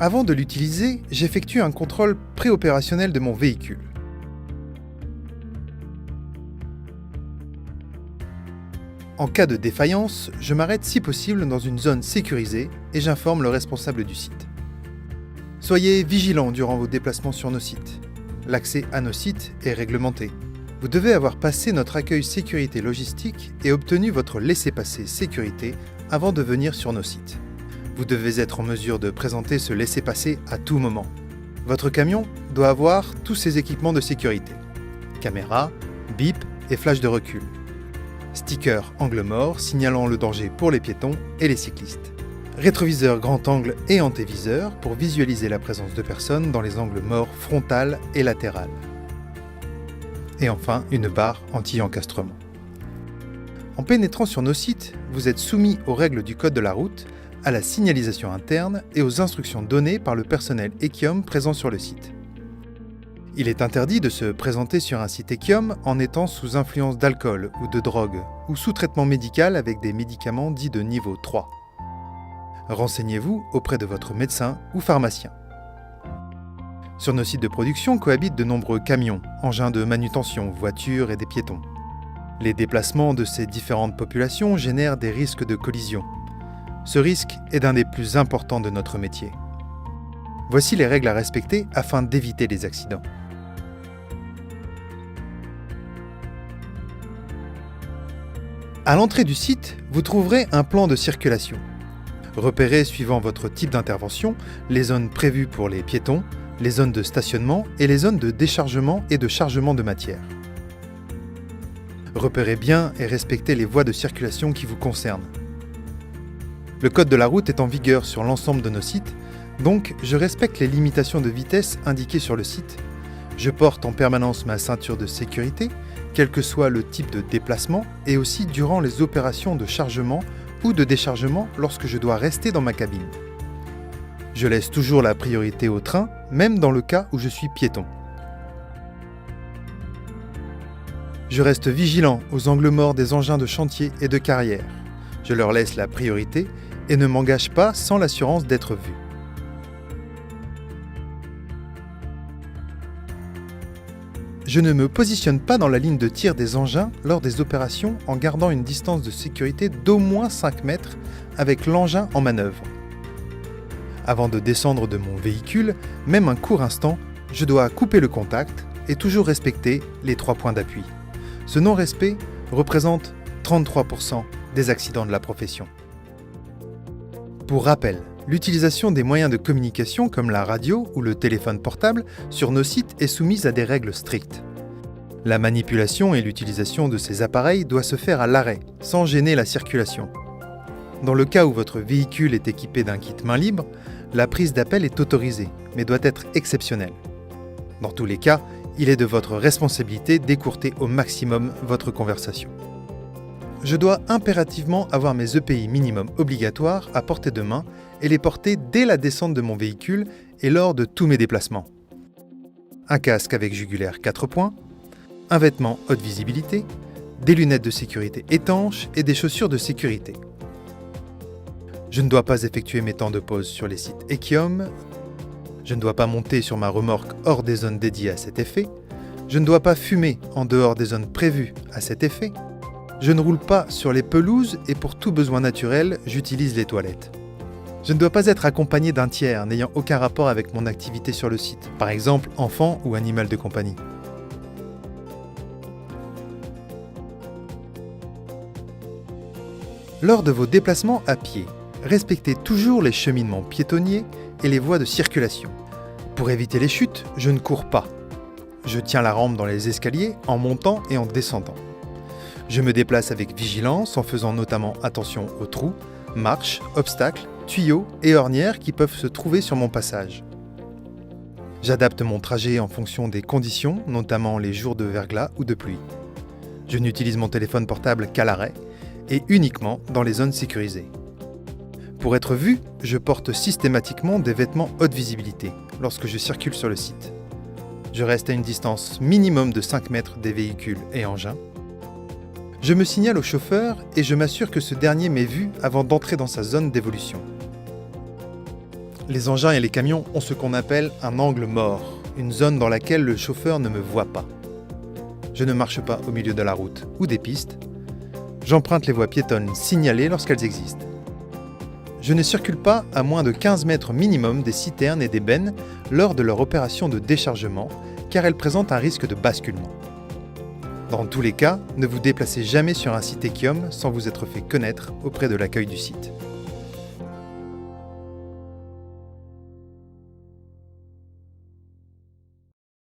Avant de l'utiliser, j'effectue un contrôle préopérationnel de mon véhicule. En cas de défaillance, je m'arrête si possible dans une zone sécurisée et j'informe le responsable du site. Soyez vigilants durant vos déplacements sur nos sites. L'accès à nos sites est réglementé. Vous devez avoir passé notre accueil sécurité logistique et obtenu votre laissez-passer sécurité avant de venir sur nos sites. Vous devez être en mesure de présenter ce laissez-passer à tout moment. Votre camion doit avoir tous ses équipements de sécurité. Caméra, bip et flash de recul. Sticker angle mort signalant le danger pour les piétons et les cyclistes. Rétroviseur grand angle et antéviseur pour visualiser la présence de personnes dans les angles morts frontal et latéral. Et enfin, une barre anti-encastrement. En pénétrant sur nos sites, vous êtes soumis aux règles du code de la route, à la signalisation interne et aux instructions données par le personnel Ekiom présent sur le site. Il est interdit de se présenter sur un site Ekiom en étant sous influence d'alcool ou de drogue, ou sous traitement médical avec des médicaments dits de niveau 3. Renseignez-vous auprès de votre médecin ou pharmacien. Sur nos sites de production cohabitent de nombreux camions, engins de manutention, voitures et des piétons. Les déplacements de ces différentes populations génèrent des risques de collision. Ce risque est d'un des plus importants de notre métier. Voici les règles à respecter afin d'éviter les accidents. À l'entrée du site, vous trouverez un plan de circulation. Repérez, suivant votre type d'intervention, les zones prévues pour les piétons, les zones de stationnement et les zones de déchargement et de chargement de matière. Repérez bien et respectez les voies de circulation qui vous concernent. Le code de la route est en vigueur sur l'ensemble de nos sites, donc je respecte les limitations de vitesse indiquées sur le site. Je porte en permanence ma ceinture de sécurité, quel que soit le type de déplacement, et aussi durant les opérations de chargement ou de déchargement lorsque je dois rester dans ma cabine. Je laisse toujours la priorité au train, même dans le cas où je suis piéton. Je reste vigilant aux angles morts des engins de chantier et de carrière. Je leur laisse la priorité et ne m'engage pas sans l'assurance d'être vu. Je ne me positionne pas dans la ligne de tir des engins lors des opérations en gardant une distance de sécurité d'au moins 5 mètres avec l'engin en manœuvre. Avant de descendre de mon véhicule, même un court instant, je dois couper le contact et toujours respecter les 3 points d'appui. Ce non-respect représente 33% des accidents de la profession. Pour rappel, l'utilisation des moyens de communication comme la radio ou le téléphone portable sur nos sites est soumise à des règles strictes. La manipulation et l'utilisation de ces appareils doit se faire à l'arrêt, sans gêner la circulation. Dans le cas où votre véhicule est équipé d'un kit main libre, la prise d'appel est autorisée, mais doit être exceptionnelle. Dans tous les cas, il est de votre responsabilité d'écourter au maximum votre conversation. Je dois impérativement avoir mes EPI minimum obligatoires à portée de main et les porter dès la descente de mon véhicule et lors de tous mes déplacements. Un casque avec jugulaire 4 points, un vêtement haute visibilité, des lunettes de sécurité étanches et des chaussures de sécurité. Je ne dois pas effectuer mes temps de pause sur les sites Ekiom. Je ne dois pas monter sur ma remorque hors des zones dédiées à cet effet. Je ne dois pas fumer en dehors des zones prévues à cet effet. Je ne roule pas sur les pelouses et pour tout besoin naturel, j'utilise les toilettes. Je ne dois pas être accompagné d'un tiers n'ayant aucun rapport avec mon activité sur le site, par exemple enfant ou animal de compagnie. Lors de vos déplacements à pied, respectez toujours les cheminements piétonniers et les voies de circulation. Pour éviter les chutes, je ne cours pas. Je tiens la rampe dans les escaliers en montant et en descendant. Je me déplace avec vigilance en faisant notamment attention aux trous, marches, obstacles, tuyaux et ornières qui peuvent se trouver sur mon passage. J'adapte mon trajet en fonction des conditions, notamment les jours de verglas ou de pluie. Je n'utilise mon téléphone portable qu'à l'arrêt et uniquement dans les zones sécurisées. Pour être vu, je porte systématiquement des vêtements haute visibilité lorsque je circule sur le site. Je reste à une distance minimum de 5 mètres des véhicules et engins. Je me signale au chauffeur et je m'assure que ce dernier m'ait vu avant d'entrer dans sa zone d'évolution. Les engins et les camions ont ce qu'on appelle un angle mort, une zone dans laquelle le chauffeur ne me voit pas. Je ne marche pas au milieu de la route ou des pistes. J'emprunte les voies piétonnes signalées lorsqu'elles existent. Je ne circule pas à moins de 15 mètres minimum des citernes et des bennes lors de leur opération de déchargement, car elles présentent un risque de basculement. Dans tous les cas, ne vous déplacez jamais sur un site Equiom sans vous être fait connaître auprès de l'accueil du site.